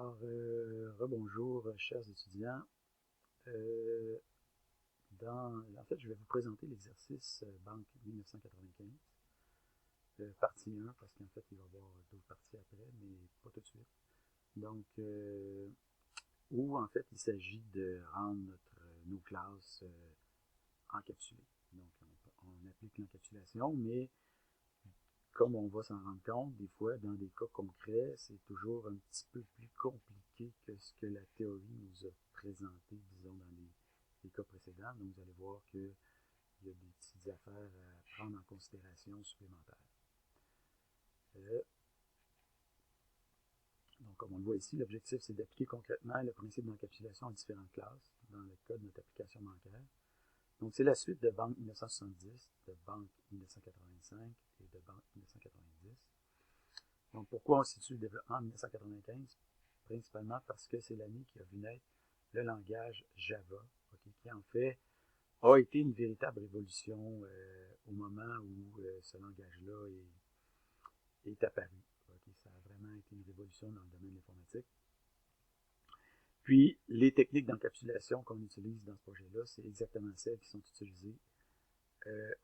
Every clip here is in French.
Alors, rebonjour, chers étudiants. En fait, je vais vous présenter l'exercice Banque 1995, partie 1, parce qu'en fait, il va y avoir d'autres parties après, mais pas tout de suite. Donc, où en fait, il s'agit de rendre nos classes encapsulées. Donc, on applique l'encapsulation, mais comme on va s'en rendre compte, des fois, dans des cas concrets, c'est toujours un petit peu plus compliqué que ce que la théorie nous a présenté, disons, dans les cas précédents. Donc, vous allez voir qu'il y a des petites affaires à prendre en considération supplémentaires. Donc, comme on le voit ici, l'objectif, c'est d'appliquer concrètement le principe d'encapsulation à différentes classes dans le cas de notre application bancaire. Donc, c'est la suite de Banque 1970, de Banque 1985 et de Banque 1990. Donc, pourquoi on situe le développement en 1995? Principalement parce que c'est l'année qui a vu naître le langage Java, qui en fait a été une véritable révolution au moment où ce langage-là est apparu. Ça a vraiment été une révolution dans le domaine de l'informatique. Puis, les techniques d'encapsulation qu'on utilise dans ce projet-là, c'est exactement celles qui sont utilisées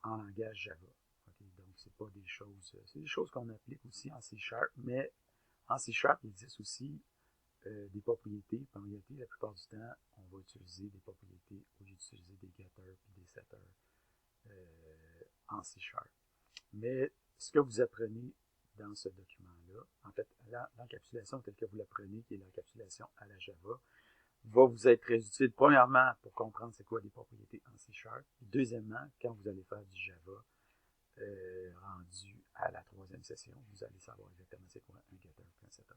en langage Java. Donc, c'est pas des choses, c'est des choses qu'on applique aussi en C#, mais en C#, il existe aussi des propriétés. En réalité, la plupart du temps, on va utiliser des propriétés au lieu d'utiliser des getters et des setters en C#. Mais ce que vous apprenez dans ce document-là, en fait, l'encapsulation telle que vous l'apprenez, qui est l'encapsulation à la Java, va vous être très utile, premièrement, pour comprendre c'est quoi les propriétés en C#, et deuxièmement, quand vous allez faire du Java rendu à la troisième session, vous allez savoir exactement c'est quoi un getter et un setter.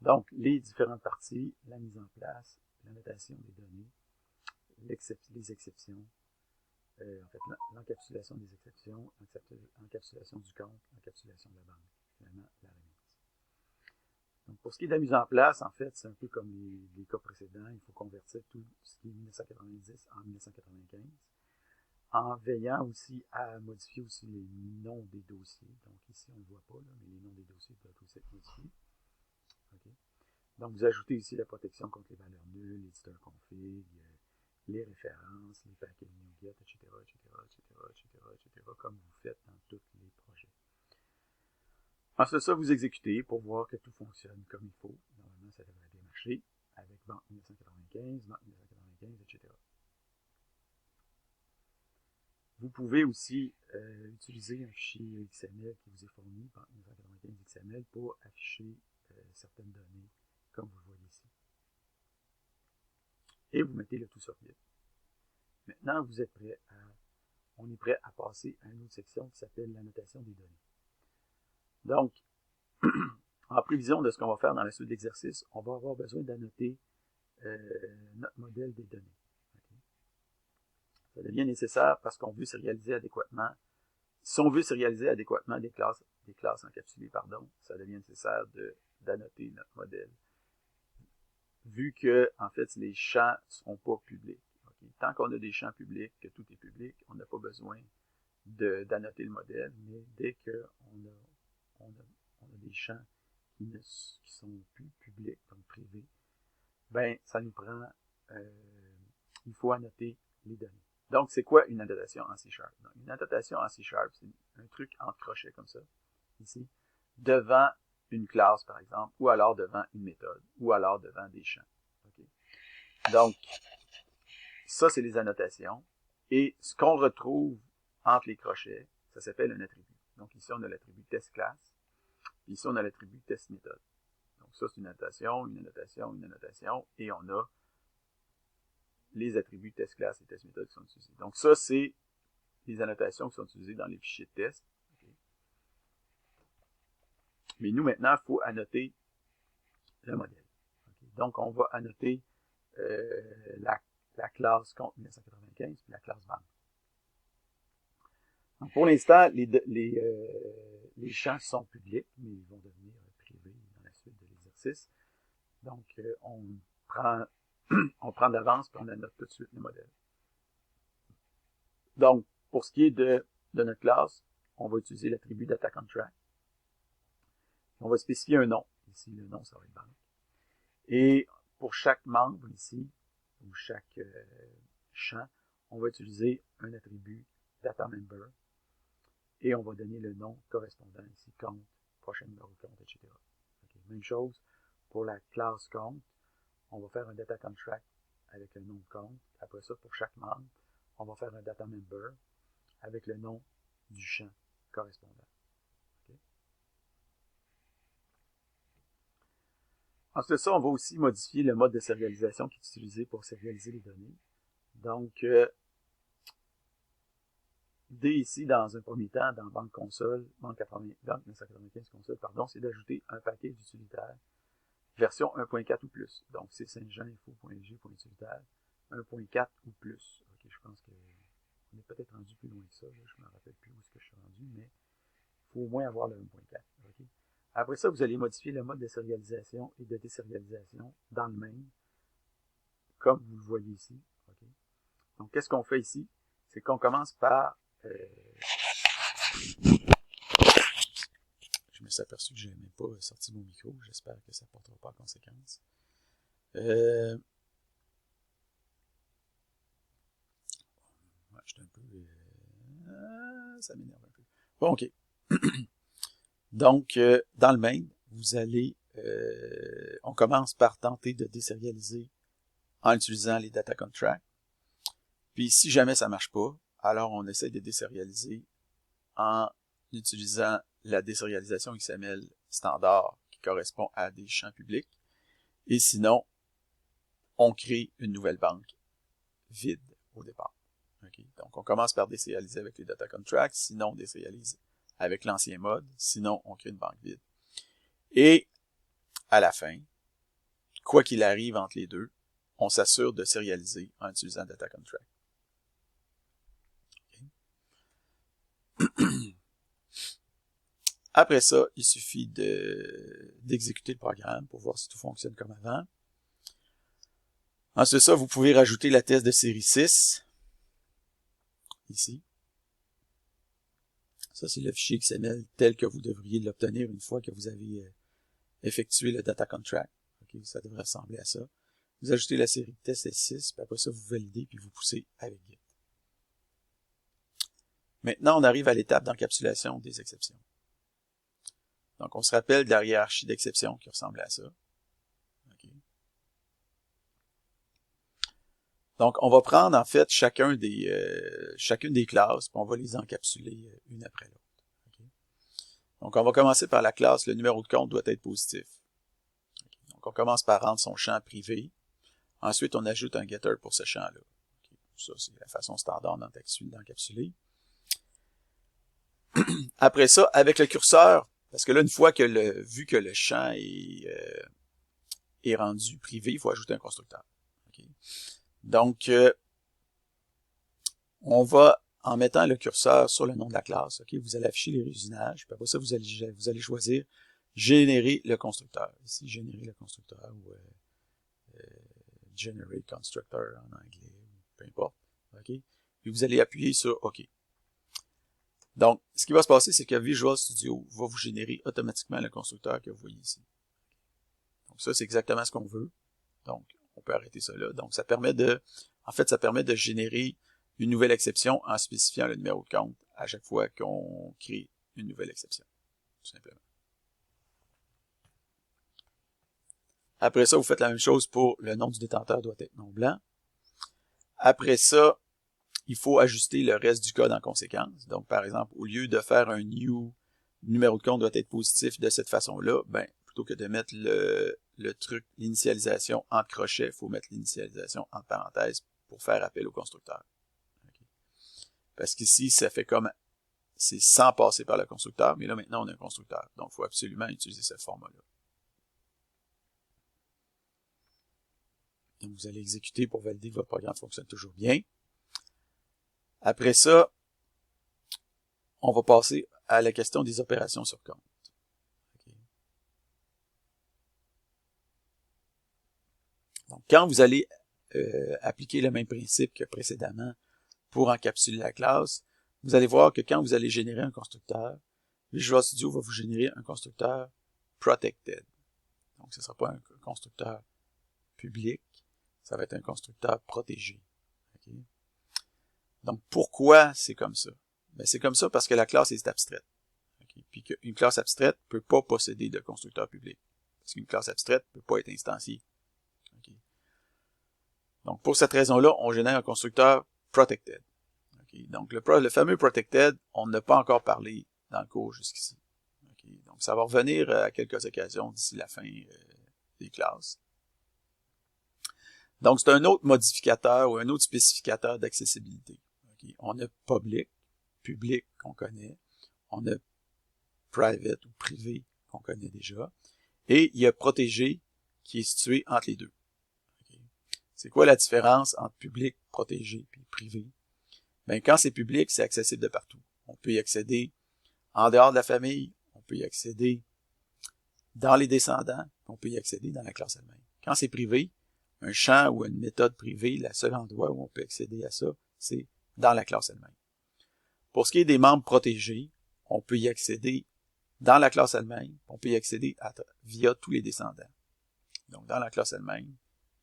Donc, les différentes parties, la mise en place, la notation des données, les exceptions, en fait, l'encapsulation des exceptions, l'encapsulation du compte, l'encapsulation de la banque, finalement, la remise. Donc, pour ce qui est de la mise en place, en fait, c'est un peu comme les cas précédents. Il faut convertir tout ce qui est 1990 en 1995, en veillant aussi à modifier aussi les noms des dossiers. Donc, ici, on ne le voit pas, là, mais les noms des dossiers doivent aussi être modifiés. Okay. Donc, vous ajoutez ici la protection contre les valeurs nulles, l'éditeur config, les références, les paquets NuGet, etc., etc., etc., etc., etc., comme vous faites dans tous les projets. Ensuite, ça, vous exécutez pour voir que tout fonctionne comme il faut. Normalement, ça devrait bien marcher avec Banque 1995, Banque 1995, etc. Vous pouvez aussi utiliser un fichier XML qui vous est fourni, Banque 1995 XML, pour afficher certaines données, comme vous le voyez ici. Et vous mettez le tout sur pied. Maintenant, on est prêt à passer à une autre section qui s'appelle l'annotation des données. Donc, en prévision de ce qu'on va faire dans la suite d'exercice, on va avoir besoin d'annoter notre modèle des données. Okay. Ça devient nécessaire parce qu'on veut serialiser adéquatement. Si on veut serialiser adéquatement des classes encapsulées, ça devient nécessaire d'annoter notre modèle. Vu que, en fait, les champs ne seront pas publics. Okay. Tant qu'on a des champs publics, que tout est public, on n'a pas besoin d'annoter le modèle, mais dès qu'on a des champs qui sont plus publics, donc privés, ben, ça nous prend, il faut annoter les données. Donc, c'est quoi une annotation en C#? Donc, une annotation en C#, c'est un truc en crochet comme ça, ici, devant une classe, par exemple, ou alors devant une méthode, ou alors devant des champs. Okay? Donc, ça, c'est les annotations. Et ce qu'on retrouve entre les crochets, ça s'appelle un attribut. Donc, ici, on a l'attribut test class. Puis ici, on a l'attribut test méthode. Donc, ça, c'est une annotation, une annotation, une annotation. Et on a les attributs test class et test méthode qui sont utilisés. Donc, ça, c'est les annotations qui sont utilisées dans les fichiers de test. Okay. Mais nous, maintenant, il faut annoter le modèle. Okay. Donc, on va annoter la classe compte 1995 puis la classe banque. Donc, pour l'instant, les champs sont publics, mais ils vont devenir privés dans la suite de l'exercice. Donc, on prend d'avance et on annote tout de suite le modèle. Donc, pour ce qui est de notre classe, on va utiliser l'attribut DataContract. On va spécifier un nom. ici, le nom, ça va être banque. Et pour chaque membre ici, ou chaque champ, on va utiliser un attribut data member et on va donner le nom correspondant ici, compte, prochain numéro de compte, etc. Okay. Même chose pour la classe compte, on va faire un data contract avec un nom de compte. Après ça, pour chaque membre, on va faire un data member avec le nom du champ correspondant. Okay. Ensuite de ça, on va aussi modifier le mode de sérialisation qui est utilisé pour sérialiser les données. Donc, l'idée ici, dans un premier temps, dans Banque Console, Banque 995 Console, pardon, c'est d'ajouter un paquet d'utilitaires version 1.4 ou plus. Donc, c'est Saint-Jean-Info.g.utilitaire 1.4 ou plus. Ok, je pense qu'on est peut-être rendu plus loin que ça. Là, je ne me rappelle plus où est-ce que je suis rendu, mais il faut au moins avoir le 1.4. Okay. Après ça, vous allez modifier le mode de sérialisation et de désérialisation dans le main, comme vous le voyez ici. Okay. Donc, qu'est-ce qu'on fait ici? C'est qu'on commence par... Je me suis aperçu que je n'ai pas sorti mon micro. J'espère que ça ne portera pas en conséquence. Ouais, je suis un peu... ça m'énerve un peu. Bon, OK. Donc, dans le main, vous allez... on commence par tenter de désérialiser en utilisant les data contracts. Puis, si jamais ça ne marche pas, alors on essaie de désérialiser en utilisant la désérialisation XML standard qui correspond à des champs publics. Et sinon, on crée une nouvelle banque vide au départ. Okay? Donc, on commence par désérialiser avec les data contracts, sinon on désérialise avec l'ancien mode, sinon on crée une banque vide. Et à la fin, quoi qu'il arrive entre les deux, on s'assure de sérialiser en utilisant data contract. Okay. Après ça, il suffit d'exécuter le programme pour voir si tout fonctionne comme avant. Ensuite de ça, vous pouvez rajouter la thèse de série 6, ici. Ça, c'est le fichier XML tel que vous devriez l'obtenir une fois que vous avez effectué le data contract. Okay, ça devrait ressembler à ça. Vous ajoutez la série test S6, puis après ça, vous validez, puis vous poussez avec Git. Maintenant, on arrive à l'étape d'encapsulation des exceptions. Donc, on se rappelle de la hiérarchie d'exceptions qui ressemble à ça. Okay. Donc, on va prendre en fait chacune des classes, puis on va les encapsuler une après l'autre. Okay. Donc, on va commencer par la classe, le numéro de compte doit être positif. Okay. Donc, on commence par rendre son champ privé. Ensuite, on ajoute un getter pour ce champ-là. Okay. Ça, c'est la façon standard d'encapsuler. Après ça, avec le curseur, parce que là, une fois que vu que le champ est rendu privé, il faut ajouter un constructeur. Okay. Donc, on va, en mettant le curseur sur le nom de la classe, okay, vous allez afficher les usinages, puis après ça, vous allez choisir générer le constructeur. Ici, générer le constructeur ou generate constructor en anglais, peu importe. Okay. Puis vous allez appuyer sur OK. Donc, ce qui va se passer, c'est que Visual Studio va vous générer automatiquement le constructeur que vous voyez ici. Donc, ça, c'est exactement ce qu'on veut. Donc, on peut arrêter ça là. Donc, ça permet de générer une nouvelle exception en spécifiant le numéro de compte à chaque fois qu'on crée une nouvelle exception, tout simplement. Après ça, vous faites la même chose pour le nom du détenteur doit être non blanc. Après ça, il faut ajuster le reste du code en conséquence. Donc, par exemple, au lieu de faire un new numéro de compte doit être positif de cette façon-là, ben, plutôt que de mettre l'initialisation entre crochets, il faut mettre l'initialisation entre parenthèses pour faire appel au constructeur. Okay. Parce qu'ici, ça fait comme, c'est sans passer par le constructeur, mais là, maintenant, on a un constructeur. Donc, il faut absolument utiliser ce format-là. Donc, vous allez exécuter pour valider que votre programme fonctionne toujours bien. Après ça, on va passer à la question des opérations sur compte. Okay. Donc, quand vous allez appliquer le même principe que précédemment pour encapsuler la classe, vous allez voir que quand vous allez générer un constructeur, Visual Studio va vous générer un constructeur protected. Donc, ce ne sera pas un constructeur public, ça va être un constructeur protégé. Okay? Donc, pourquoi c'est comme ça? Ben, c'est comme ça parce que la classe est abstraite. Okay? Puis qu'une classe abstraite ne peut pas posséder de constructeur public. Parce qu'une classe abstraite ne peut pas être instanciée. Okay? Donc, pour cette raison-là, on génère un constructeur protected. Okay? Donc, le fameux protected, on n'a pas encore parlé dans le cours jusqu'ici. Okay? Donc, ça va revenir à quelques occasions d'ici la fin des classes. Donc, c'est un autre modificateur ou un autre spécificateur d'accessibilité. Okay? On a public qu'on connaît, on a private ou privé qu'on connaît déjà, et il y a protégé qui est situé entre les deux. Okay? C'est quoi la différence entre public, protégé et privé? Ben, quand c'est public, c'est accessible de partout. On peut y accéder en dehors de la famille, on peut y accéder dans les descendants, on peut y accéder dans la classe elle-même. Quand c'est privé, un champ ou une méthode privée, le seul endroit où on peut accéder à ça, c'est dans la classe elle-même. Pour ce qui est des membres protégés, on peut y accéder dans la classe elle-même, on peut y accéder via tous les descendants. Donc, dans la classe elle-même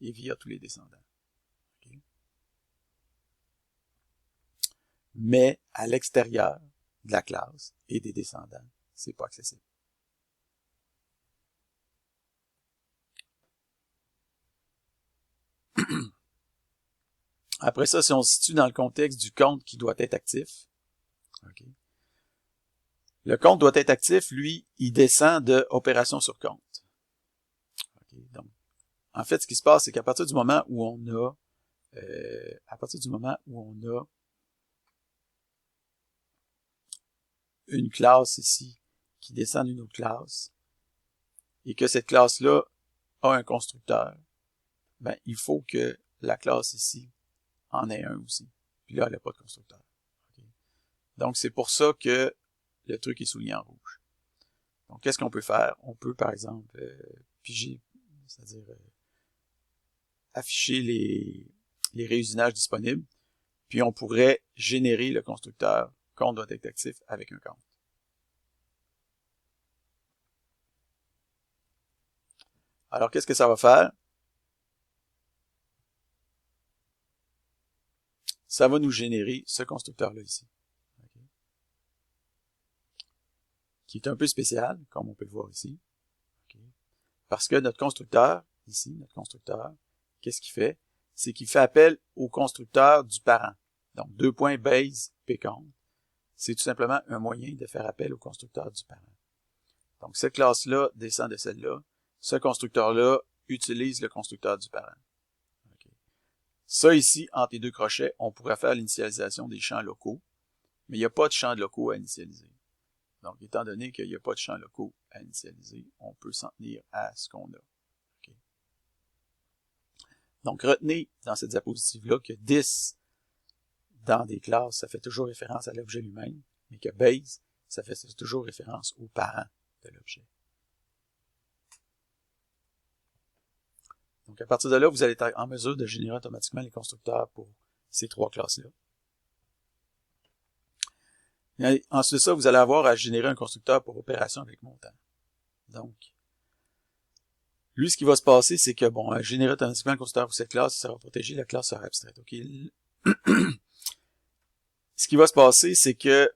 et via tous les descendants. Okay? Mais à l'extérieur de la classe et des descendants, c'est pas accessible. Après ça, si on se situe dans le contexte du compte qui doit être actif, okay, le compte doit être actif, lui, il descend de opération sur compte. Okay, donc, en fait, ce qui se passe, c'est qu'à partir du moment où on a une classe ici qui descend d'une autre classe et que cette classe-là a un constructeur, ben, il faut que la classe ici en ait un aussi. Puis là, elle n'a pas de constructeur. Okay. Donc, c'est pour ça que le truc est souligné en rouge. Donc, qu'est-ce qu'on peut faire? On peut, par exemple, piger, c'est-à-dire afficher les réusinages disponibles, puis on pourrait générer le constructeur compte doit être actif avec un compte. Alors, qu'est-ce que ça va faire? Ça va nous générer ce constructeur-là ici. Okay. Qui est un peu spécial, comme on peut le voir ici. Okay. Parce que notre constructeur, ici, qu'est-ce qu'il fait? C'est qu'il fait appel au constructeur du parent. Donc, base pcount, c'est tout simplement un moyen de faire appel au constructeur du parent. Donc, cette classe-là descend de celle-là. Ce constructeur-là utilise le constructeur du parent. Okay. Ça ici, entre les deux crochets, on pourrait faire l'initialisation des champs locaux, mais il n'y a pas de champs locaux à initialiser. Donc, étant donné qu'il n'y a pas de champs locaux à initialiser, on peut s'en tenir à ce qu'on a. Okay. Donc, retenez dans cette diapositive-là que 10 dans des classes, ça fait toujours référence à l'objet lui-même, mais que base, ça fait toujours référence aux parents de l'objet. Donc, à partir de là, vous allez être en mesure de générer automatiquement les constructeurs pour ces trois classes-là. Ensuite de ça, vous allez avoir à générer un constructeur pour opération avec montant. Donc, lui, ce qui va se passer, c'est que, bon, à générer automatiquement un constructeur pour cette classe, ça sera protégé, la classe sera abstraite. Okay? Ce qui va se passer, c'est que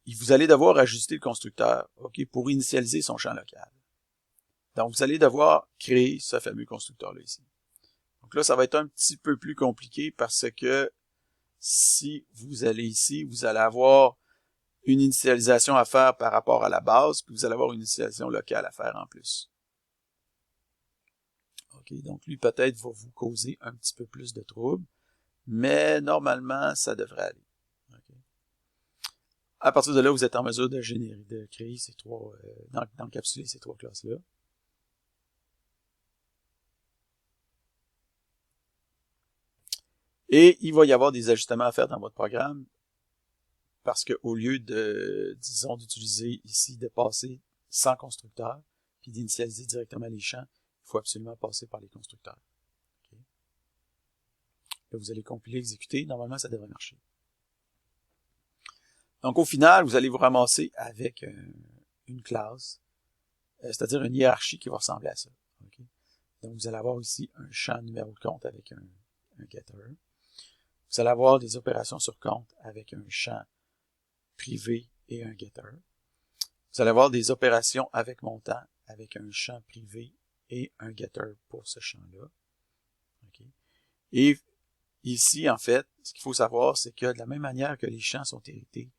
vous allez devoir ajuster le constructeur, okay, pour initialiser son champ local. Donc, vous allez devoir créer ce fameux constructeur-là ici. Donc là, ça va être un petit peu plus compliqué parce que si vous allez ici, vous allez avoir une initialisation à faire par rapport à la base, puis vous allez avoir une initialisation locale à faire en plus. OK, donc lui, peut-être, va vous causer un petit peu plus de troubles, mais normalement, ça devrait aller. Okay. À partir de là, vous êtes en mesure de générer, de créer ces trois, d'encapsuler ces trois classes-là. Et il va y avoir des ajustements à faire dans votre programme parce qu'au lieu de, disons, d'utiliser ici, de passer sans constructeur, puis d'initialiser directement les champs, il faut absolument passer par les constructeurs. Okay. Là, vous allez compiler, exécuter. Normalement, ça devrait marcher. Donc, au final, vous allez vous ramasser avec une classe c'est-à-dire une hiérarchie qui va ressembler à ça. Okay? Donc, vous allez avoir ici un champ numéro de compte avec un getter. Vous allez avoir des opérations sur compte avec un champ privé et un getter. Vous allez avoir des opérations avec montant avec un champ privé et un getter pour ce champ-là. Okay? Et ici, en fait, ce qu'il faut savoir, c'est que de la même manière que les champs sont hérités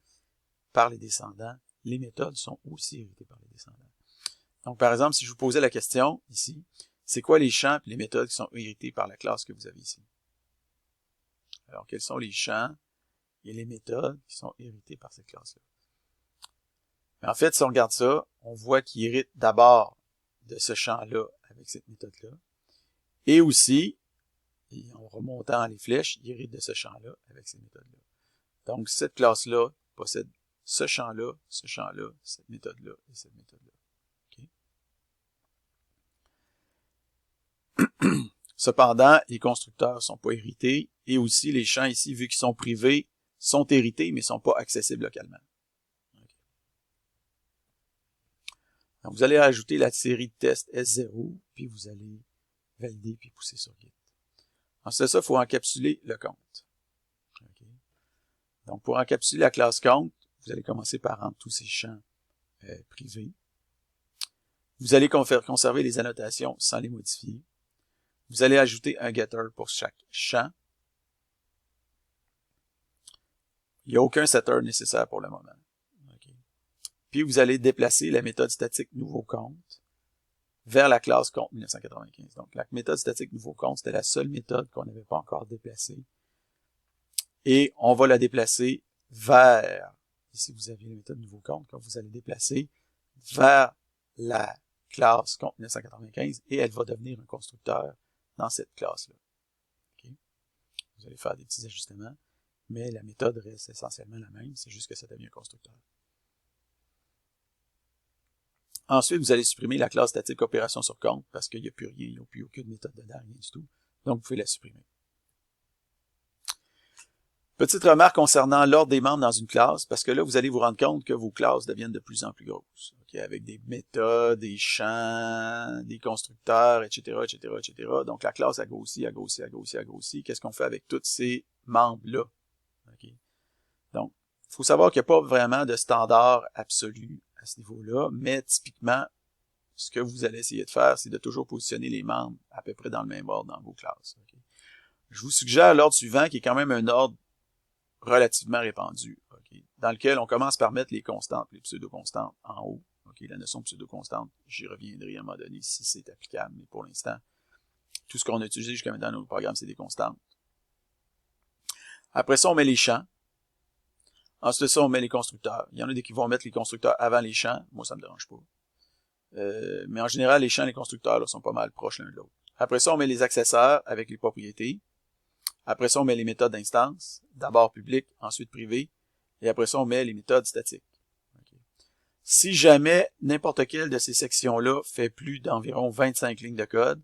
par les descendants, les méthodes sont aussi héritées par les descendants. Donc, par exemple, si je vous posais la question ici, c'est quoi les champs et les méthodes qui sont hérités par la classe que vous avez ici? Alors, quels sont les champs et les méthodes qui sont hérités par cette classe-là? Mais en fait, si on regarde ça, on voit qu'il hérite d'abord de ce champ-là avec cette méthode-là. Et aussi, en remontant les flèches, il hérite de ce champ-là avec ces méthodes-là. Donc, cette classe-là possède ce champ-là, cette méthode-là et cette méthode-là. Okay? Cependant, les constructeurs ne sont pas hérités et aussi les champs ici, vu qu'ils sont privés, sont hérités mais ne sont pas accessibles localement. Okay. Donc, vous allez ajouter la série de tests S0, puis vous allez valider puis pousser sur Git. Ensuite de ça, il faut encapsuler le compte. Okay. Donc, pour encapsuler la classe compte, vous allez commencer par rendre tous ces champs privés. Vous allez conserver les annotations sans les modifier. Vous allez ajouter un getter pour chaque champ. Il n'y a aucun setter nécessaire pour le moment. Okay. Puis vous allez déplacer la méthode statique nouveau compte vers la classe compte 1995. Donc la méthode statique nouveau compte, c'était la seule méthode qu'on n'avait pas encore déplacée. Et on va la déplacer vers, ici vous avez la méthode nouveau compte, que vous allez déplacer vers la classe compte 1995 et elle va devenir un constructeur dans cette classe-là. Okay. Vous allez faire des petits ajustements, mais la méthode reste essentiellement la même, c'est juste que ça devient un constructeur. Ensuite, vous allez supprimer la classe statique opération sur compte parce qu'il n'y a plus rien, il n'y a plus aucune méthode dedans, rien du tout. Donc, vous pouvez la supprimer. Petite remarque concernant l'ordre des membres dans une classe, parce que là, vous allez vous rendre compte que vos classes deviennent de plus en plus grosses. Okay, avec des méthodes, des champs, des constructeurs, etc., etc., etc. Donc, la classe a grossi, a grossi, a grossi, a grossi. Qu'est-ce qu'on fait avec tous ces membres-là? Okay. Donc, il faut savoir qu'il n'y a pas vraiment de standard absolu à ce niveau-là, mais typiquement, ce que vous allez essayer de faire, c'est de toujours positionner les membres à peu près dans le même ordre dans vos classes. Okay. Je vous suggère l'ordre suivant, qui est quand même un ordre relativement répandu, okay, dans lequel on commence par mettre les constantes, les pseudo-constantes en haut. Okay, la notion de pseudo-constante, j'y reviendrai à un moment donné si c'est applicable, mais pour l'instant, tout ce qu'on a utilisé jusqu'à maintenant dans nos programmes, c'est des constantes. Après ça, on met les champs. Ensuite de ça, on met les constructeurs. Il y en a des qui vont mettre les constructeurs avant les champs. Moi, ça me dérange pas. Mais en général, les champs et les constructeurs là, sont pas mal proches l'un de l'autre. Après ça, on met les accessoires avec les propriétés. Après ça, on met les méthodes d'instance, d'abord public, ensuite privé, et après ça, on met les méthodes statiques. Okay. Si jamais n'importe quelle de ces sections-là fait plus d'environ 25 lignes de code,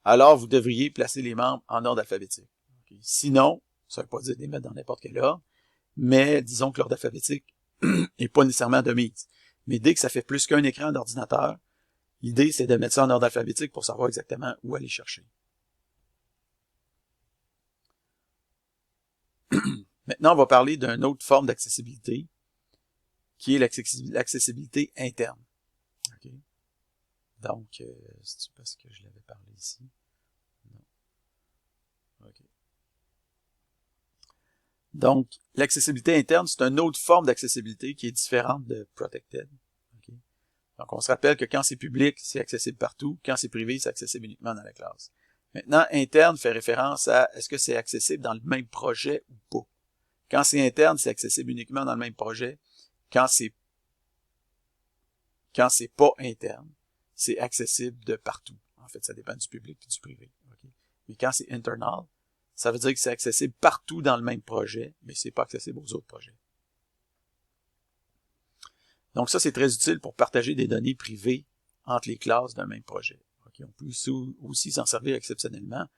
alors vous devriez placer les membres en ordre alphabétique. Okay. Sinon, ça ne veut pas dire de les mettre dans n'importe quel ordre, mais disons que l'ordre alphabétique n'est pas nécessairement de mise. Mais dès que ça fait plus qu'un écran d'ordinateur, l'idée c'est de mettre ça en ordre alphabétique pour savoir exactement où aller chercher. Maintenant, on va parler d'une autre forme d'accessibilité, qui est l'accessibilité interne. Okay. Donc, c'est parce que je l'avais parlé ici. Non. Okay. Donc, l'accessibilité interne, c'est une autre forme d'accessibilité qui est différente de protected. Okay. Donc, on se rappelle que quand c'est public, c'est accessible partout. Quand c'est privé, c'est accessible uniquement dans la classe. Maintenant, interne fait référence à est-ce que c'est accessible dans le même projet ou pas. Quand c'est interne, c'est accessible uniquement dans le même projet. Quand c'est pas interne, c'est accessible de partout. En fait, ça dépend du public et du privé. Okay. Mais quand c'est internal, ça veut dire que c'est accessible partout dans le même projet, mais c'est pas accessible aux autres projets. Donc ça, c'est très utile pour partager des données privées entre les classes d'un même projet. Okay. On peut aussi s'en servir exceptionnellement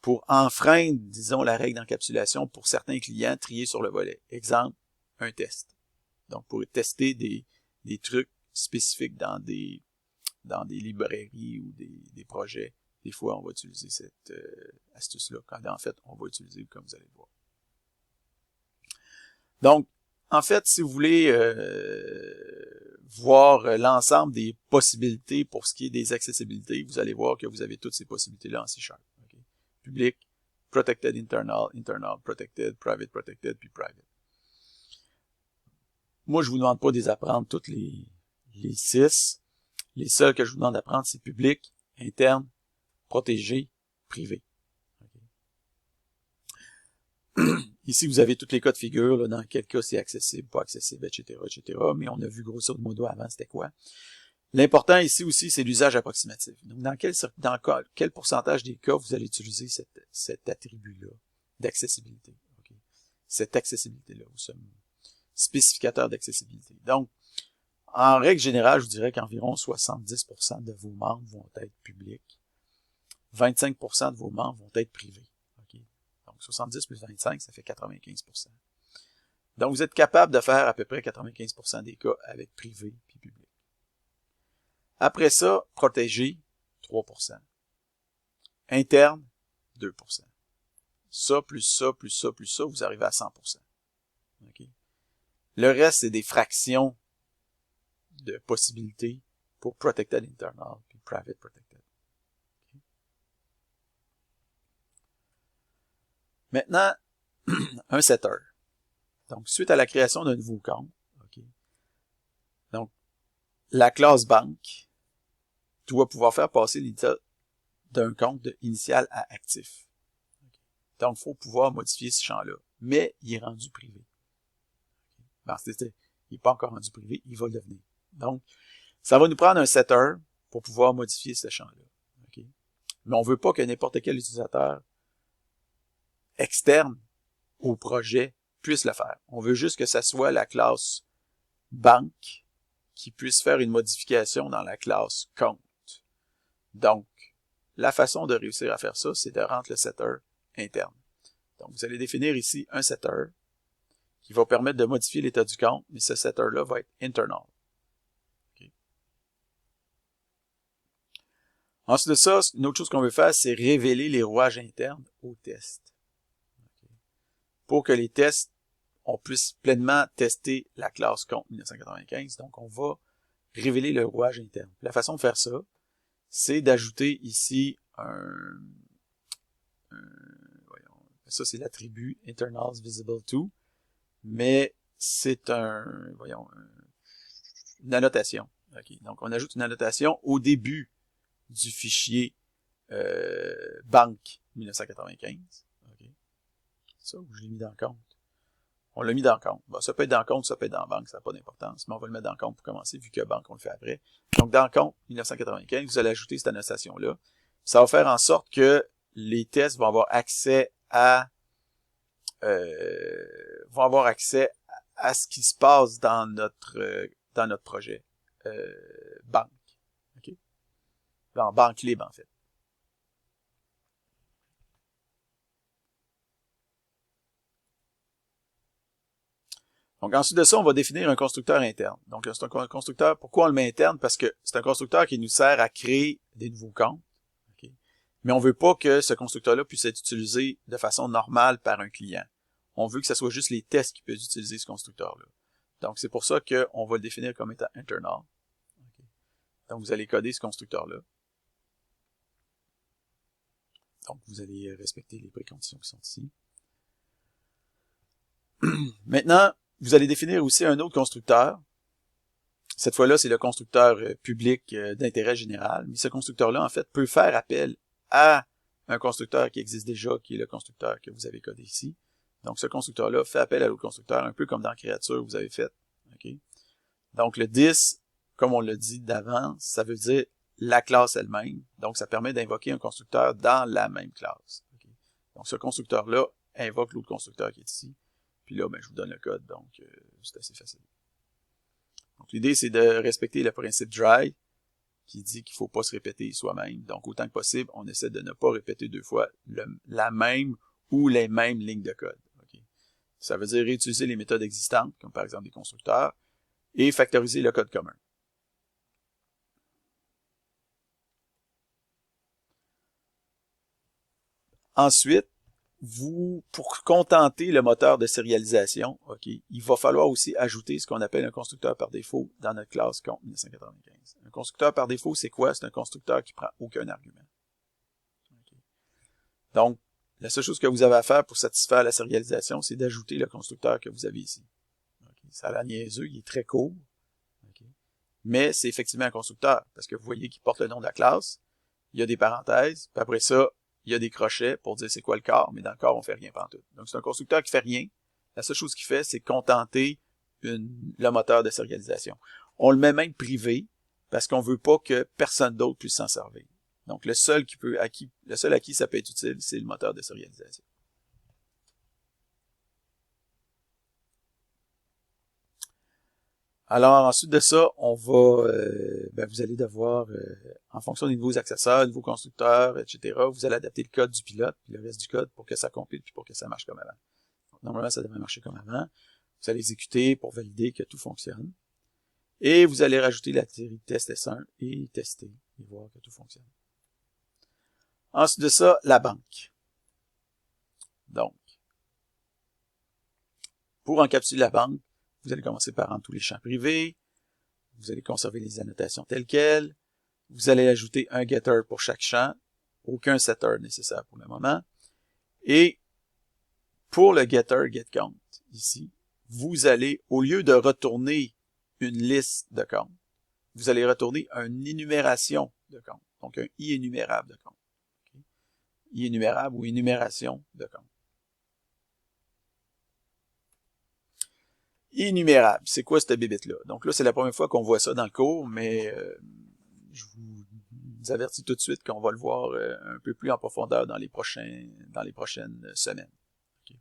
pour enfreindre, disons, la règle d'encapsulation pour certains clients triés sur le volet. Exemple, un test. Donc, pour tester des trucs spécifiques dans des dans des librairies ou des projets, des fois, on va utiliser cette astuce-là, quand en fait, on va utiliser, comme vous allez le voir. Donc, en fait, si vous voulez voir l'ensemble des possibilités pour ce qui est des accessibilités, vous allez voir que vous avez toutes ces possibilités-là en C#. Okay? Public, protected internal, internal protected, private protected, puis private. Moi, je vous demande pas de les apprendre toutes les 6. Les seuls que je vous demande d'apprendre, c'est public, interne, protégé, privé. Okay. Ici, vous avez tous les cas de figure, là, dans quel cas c'est accessible, pas accessible, etc., etc. Mais on a vu grosso modo avant, c'était quoi. L'important ici aussi, c'est l'usage approximatif. Donc, dans quel pourcentage des cas vous allez utiliser cet attribut-là d'accessibilité. Okay. Cette accessibilité-là, ou ce spécificateur d'accessibilité. Donc, en règle générale, je vous dirais qu'environ 70% de vos membres vont être publics. 25% de vos membres vont être privés. Okay. Donc, 70 plus 25, ça fait 95%. Donc, vous êtes capable de faire à peu près 95% des cas avec privé puis public. Après ça, protégé, 3%. Interne, 2%. Ça, plus ça, plus ça, plus ça, vous arrivez à 100%. Okay. Le reste, c'est des fractions de possibilités pour Protected Internal puis Private Protected. Okay. Maintenant, un setter. Donc, suite à la création d'un nouveau compte, okay, donc, la classe banque doit pouvoir faire passer l'état d'un compte de initial à actif. Okay. Donc, il faut pouvoir modifier ce champ-là. Mais il est rendu privé. Ben, il n'est pas encore rendu privé, il va le devenir. Donc, ça va nous prendre un setter pour pouvoir modifier ce champ-là. Okay? Mais on ne veut pas que n'importe quel utilisateur externe au projet puisse le faire. On veut juste que ça soit la classe banque qui puisse faire une modification dans la classe compte. Donc, la façon de réussir à faire ça, c'est de rendre le setter interne. Donc, vous allez définir ici un setter qui va permettre de modifier l'état du compte, mais ce setter-là va être internal. Okay. Ensuite de ça, une autre chose qu'on veut faire, c'est révéler les rouages internes aux tests. Okay. Pour que les tests, on puisse pleinement tester la classe compte 1995, donc on va révéler le rouage interne. La façon de faire ça, c'est d'ajouter ici voyons, ça c'est l'attribut internals visible to, mais c'est une annotation. Okay. Donc, on ajoute une annotation au début du fichier banque 1995. Okay. Ça, je l'ai mis dans le compte. On l'a mis dans le compte. Bon, ça peut être dans le compte, ça peut être dans la banque, ça n'a pas d'importance, mais on va le mettre dans le compte pour commencer, vu que banque, on le fait après. Donc, dans le compte 1995, vous allez ajouter cette annotation-là. Ça va faire en sorte que les tests vont avoir accès à ce qui se passe dans notre projet banque. Okay? Dans banque libre, en fait. Donc, ensuite de ça, on va définir un constructeur interne. Donc, c'est un constructeur, pourquoi on le met interne? Parce que c'est un constructeur qui nous sert à créer des nouveaux comptes. Okay? Mais on veut pas que ce constructeur-là puisse être utilisé de façon normale par un client. On veut que ce soit juste les tests qui peuvent utiliser ce constructeur-là. Donc, c'est pour ça qu'on va le définir comme étant internal. Okay. Donc, vous allez coder ce constructeur-là. Donc, vous allez respecter les préconditions qui sont ici. Maintenant, vous allez définir aussi un autre constructeur. Cette fois-là, c'est le constructeur public d'intérêt général. Mais ce constructeur-là, en fait, peut faire appel à un constructeur qui existe déjà, qui est le constructeur que vous avez codé ici. Donc, ce constructeur-là fait appel à l'autre constructeur, un peu comme dans Créature, vous avez fait. Okay? Donc, le 10, comme on l'a dit d'avant, ça veut dire la classe elle-même. Donc, ça permet d'invoquer un constructeur dans la même classe. Okay? Donc, ce constructeur-là invoque l'autre constructeur qui est ici. Puis là, ben, je vous donne le code, donc c'est assez facile. Donc, l'idée, c'est de respecter le principe dry, qui dit qu'il ne faut pas se répéter soi-même. Donc, autant que possible, on essaie de ne pas répéter deux fois la même ou les mêmes lignes de code. Okay? Ça veut dire réutiliser les méthodes existantes, comme par exemple des constructeurs, et factoriser le code commun. Ensuite, pour contenter le moteur de sérialisation, ok, il va falloir aussi ajouter ce qu'on appelle un constructeur par défaut dans notre classe compte 1995. Un constructeur par défaut, c'est quoi? C'est un constructeur qui prend aucun argument. Okay. Donc, la seule chose que vous avez à faire pour satisfaire la sérialisation, c'est d'ajouter le constructeur que vous avez ici. Okay. Ça a l'air niaiseux, il est très court, okay. Mais c'est effectivement un constructeur, parce que vous voyez qu'il porte le nom de la classe, il y a des parenthèses, puis après ça, il y a des crochets pour dire c'est quoi le corps, mais dans le corps, on fait rien pantoute. Donc, c'est un constructeur qui fait rien. La seule chose qu'il fait, c'est contenter le moteur de sérialisation. On le met même privé, parce qu'on veut pas que personne d'autre puisse s'en servir. Donc, le seul à qui ça peut être utile, c'est le moteur de sérialisation. Alors, ensuite de ça, on va, vous allez devoir, en fonction des nouveaux accessoires, nouveaux constructeurs, etc., vous allez adapter le code du pilote, puis le reste du code pour que ça compile, puis pour que ça marche comme avant. Donc, normalement, ça devrait marcher comme avant. Vous allez exécuter pour valider que tout fonctionne. Et vous allez rajouter la série test S1 et tester, et voir que tout fonctionne. Ensuite de ça, la banque. Donc, pour encapsuler la banque, vous allez commencer par rendre tous les champs privés, vous allez conserver les annotations telles quelles, vous allez ajouter un getter pour chaque champ, aucun setter nécessaire pour le moment, et pour le getter getCount, ici, vous allez, au lieu de retourner une liste de comptes, vous allez retourner une énumération de comptes, donc un i énumérable de comptes. Okay? I énumérable ou énumération de comptes. Énumérable, c'est quoi cette bébête-là? Donc là, c'est la première fois qu'on voit ça dans le cours, mais je vous avertis tout de suite qu'on va le voir un peu plus en profondeur dans les prochaines semaines. Okay.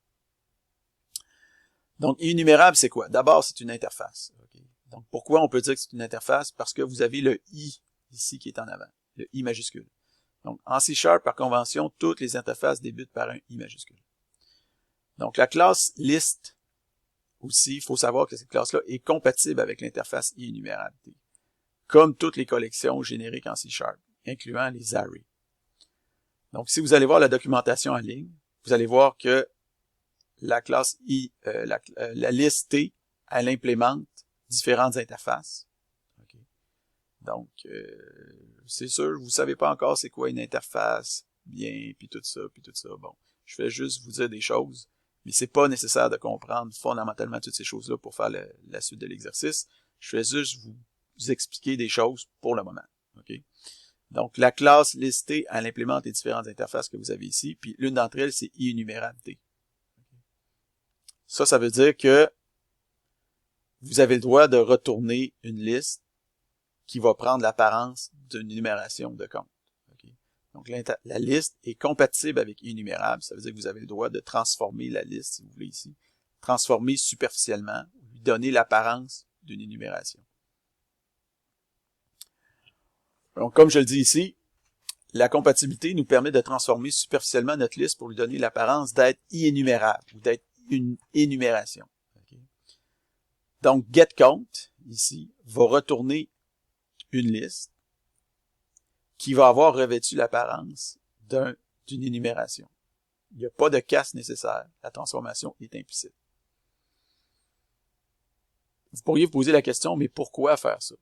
Donc, énumérable, c'est quoi? D'abord, c'est une interface. Okay. Donc, pourquoi on peut dire que c'est une interface? Parce que vous avez le i ici qui est en avant, le i majuscule. Donc, en C#, par convention, toutes les interfaces débutent par un i majuscule. Donc, la classe list aussi, il faut savoir que cette classe-là est compatible avec l'interface i-énumérabilité, comme toutes les collections génériques en C#, incluant les arrays. Donc, si vous allez voir la documentation en ligne, vous allez voir que la classe la liste T, elle implémente différentes interfaces. Okay. Donc, c'est sûr, vous ne savez pas encore c'est quoi une interface, bien, puis tout ça. Bon, je vais juste vous dire des choses. Mais c'est pas nécessaire de comprendre fondamentalement toutes ces choses-là pour faire la suite de l'exercice. Je vais juste vous expliquer des choses pour le moment. Okay? Donc, la classe listée, elle implémente les différentes interfaces que vous avez ici, puis l'une d'entre elles, c'est i-énumérabilité. Ça veut dire que vous avez le droit de retourner une liste qui va prendre l'apparence d'une énumération de comptes. Donc, la liste est compatible avec énumérable. Ça veut dire que vous avez le droit de transformer la liste, si vous voulez ici, transformer superficiellement, lui donner l'apparence d'une énumération. Donc, comme je le dis ici, la compatibilité nous permet de transformer superficiellement notre liste pour lui donner l'apparence d'être énumérable ou d'être une énumération. Okay? Donc, getCount, ici, va retourner une liste qui va avoir revêtu l'apparence d'une énumération. Il n'y a pas de casse nécessaire. La transformation est implicite. Vous pourriez vous poser la question, mais pourquoi faire ça?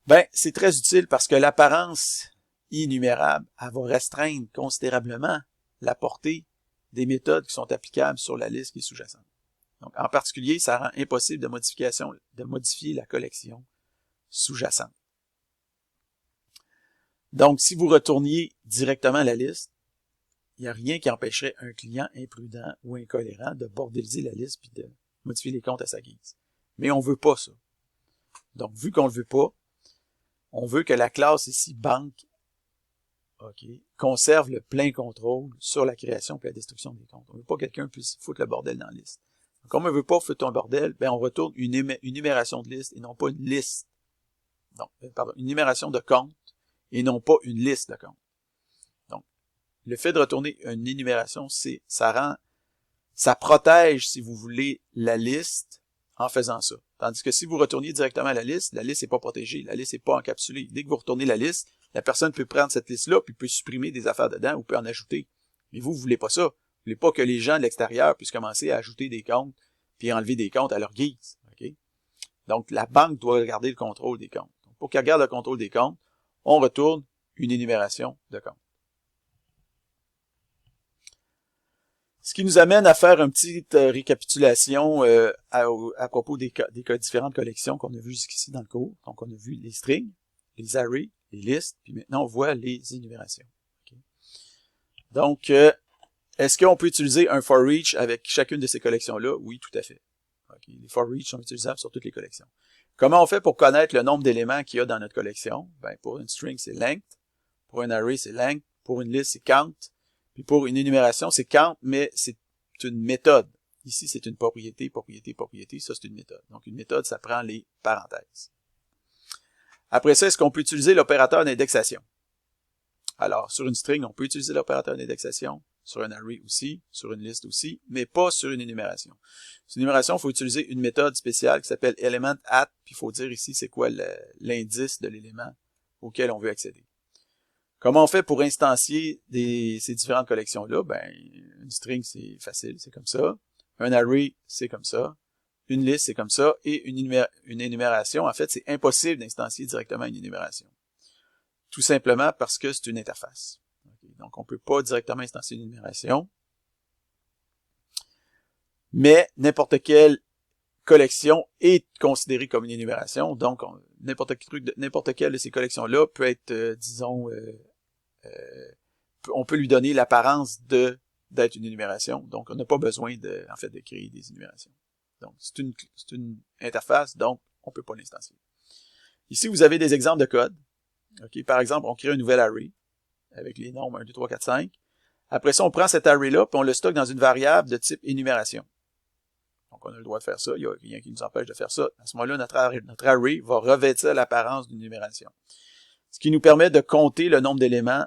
Ben, c'est très utile parce que l'apparence énumérable, elle va restreindre considérablement la portée des méthodes qui sont applicables sur la liste qui est sous-jacente. Donc, en particulier, ça rend impossible de modifier la collection sous-jacente. Donc, si vous retourniez directement à la liste, il n'y a rien qui empêcherait un client imprudent ou incohérent de bordéliser la liste puis de modifier les comptes à sa guise. Mais on ne veut pas ça. Donc, vu qu'on ne le veut pas, on veut que la classe ici, banque, conserve le plein contrôle sur la création et la destruction des comptes. On ne veut pas que quelqu'un puisse foutre le bordel dans la liste. Donc, comme on ne veut pas foutre un bordel, ben on retourne une énumération de liste et non pas une liste. Donc, pardon, une énumération de comptes et non pas une liste de comptes. Donc, le fait de retourner une énumération, ça protège, si vous voulez, la liste en faisant ça. Tandis que si vous retourniez directement à la liste n'est pas protégée, la liste n'est pas encapsulée. Dès que vous retournez la liste, la personne peut prendre cette liste-là, puis peut supprimer des affaires dedans ou peut en ajouter. Mais vous voulez pas ça. Vous voulez pas que les gens de l'extérieur puissent commencer à ajouter des comptes puis enlever des comptes à leur guise. Okay? Donc, la banque doit garder le contrôle des comptes. Donc, pour qu'elle garde le contrôle des comptes, on retourne une énumération de comptes. Ce qui nous amène à faire une petite récapitulation à propos des différentes collections qu'on a vues jusqu'ici dans le cours. Donc, on a vu les strings, les arrays, les listes, puis maintenant, on voit les énumérations. Okay. Donc, est-ce qu'on peut utiliser un for each avec chacune de ces collections-là? Oui, tout à fait. Okay. Les for each sont utilisables sur toutes les collections. Comment on fait pour connaître le nombre d'éléments qu'il y a dans notre collection? Ben, pour une string, c'est length. Pour un array, c'est length. Pour une liste, c'est count. Puis pour une énumération, c'est count, mais c'est une méthode. Ici, c'est une propriété, propriété, propriété. Ça, c'est une méthode. Donc, une méthode, ça prend les parenthèses. Après ça, est-ce qu'on peut utiliser l'opérateur d'indexation? Alors, sur une string, on peut utiliser l'opérateur d'indexation. Sur un array aussi, sur une liste aussi, mais pas sur une énumération. Sur une énumération, il faut utiliser une méthode spéciale qui s'appelle element at, puis il faut dire ici c'est quoi l'indice de l'élément auquel on veut accéder. Comment on fait pour instancier ces différentes collections-là? Ben, une string, c'est facile, c'est comme ça. Un array, c'est comme ça. Une liste, c'est comme ça. Et une énumération, en fait, c'est impossible d'instancier directement une énumération. Tout simplement parce que c'est une interface. Okay. Donc, on ne peut pas directement instancier une énumération. Mais n'importe quelle collection est considérée comme une énumération. Donc, n'importe quelle de ces collections-là peut être, disons, on peut lui donner l'apparence d'être une énumération. Donc, on n'a pas besoin de créer des énumérations. Donc, c'est une interface, donc on ne peut pas l'instancier. Ici, vous avez des exemples de code. Okay. Par exemple, on crée un nouvel array avec les nombres 1, 2, 3, 4, 5. Après ça, on prend cet array-là puis on le stocke dans une variable de type énumération. Donc, on a le droit de faire ça. Il n'y a rien qui nous empêche de faire ça. À ce moment-là, notre array va revêtir l'apparence d'une énumération. Ce qui nous permet de compter le nombre d'éléments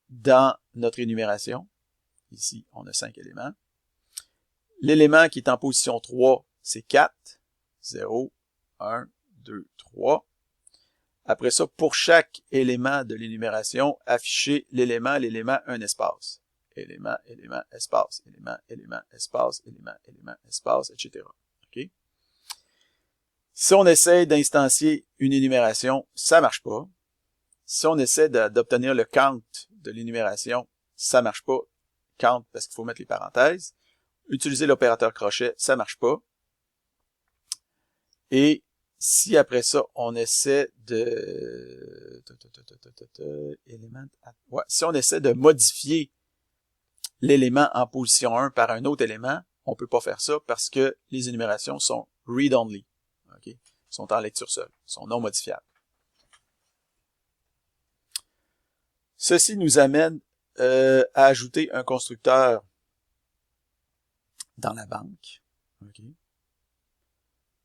dans notre énumération. Ici, on a 5 éléments. L'élément qui est en position 3, c'est 4. 0, 1, 2, 3. Après ça, pour chaque élément de l'énumération, afficher l'élément, un espace. Élément, élément, espace, élément, élément, espace, élément, élément, espace, etc. Okay? Si on essaie d'instancier une énumération, ça marche pas. Si on essaie d'obtenir le count de l'énumération, ça marche pas. Count parce qu'il faut mettre les parenthèses. Utiliser l'opérateur crochet, ça marche pas. Et si après ça, on essaie si on essaie de modifier l'élément en position 1 par un autre élément, on peut pas faire ça parce que les énumérations sont read-only. Okay? Sont en lecture seule, sont non modifiables. Ceci nous amène à ajouter un constructeur dans la banque. Okay.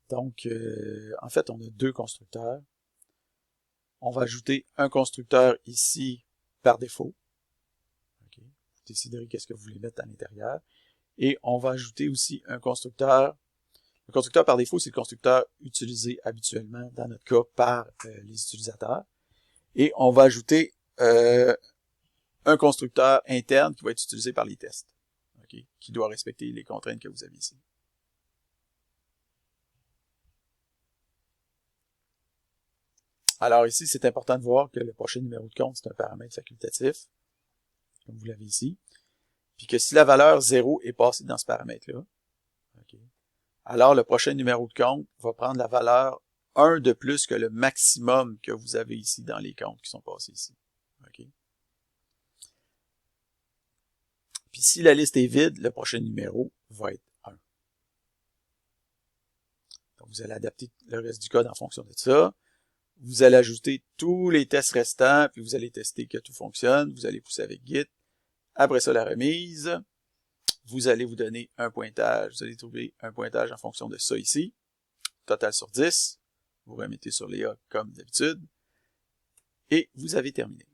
Donc, en fait, on a deux constructeurs. On va ajouter un constructeur ici par défaut. Okay. Vous déciderez qu'est-ce que vous voulez mettre à l'intérieur. Et on va ajouter aussi un constructeur. Le constructeur par défaut, c'est le constructeur utilisé habituellement, dans notre cas, par les utilisateurs. Et on va ajouter un constructeur interne qui va être utilisé par les tests, okay, qui doit respecter les contraintes que vous avez ici. Alors ici, c'est important de voir que le prochain numéro de compte, c'est un paramètre facultatif, comme vous l'avez ici, puis que si la valeur 0 est passée dans ce paramètre-là, okay, alors le prochain numéro de compte va prendre la valeur 1 de plus que le maximum que vous avez ici dans les comptes qui sont passés ici. Okay. Puis si la liste est vide, le prochain numéro va être 1. Donc vous allez adapter le reste du code en fonction de ça. Vous allez ajouter tous les tests restants, puis vous allez tester que tout fonctionne. Vous allez pousser avec Git. Après ça, la remise. Vous allez vous donner un pointage. Vous allez trouver un pointage en fonction de ça ici. Total sur 10. Vous remettez sur les A comme d'habitude. Et vous avez terminé.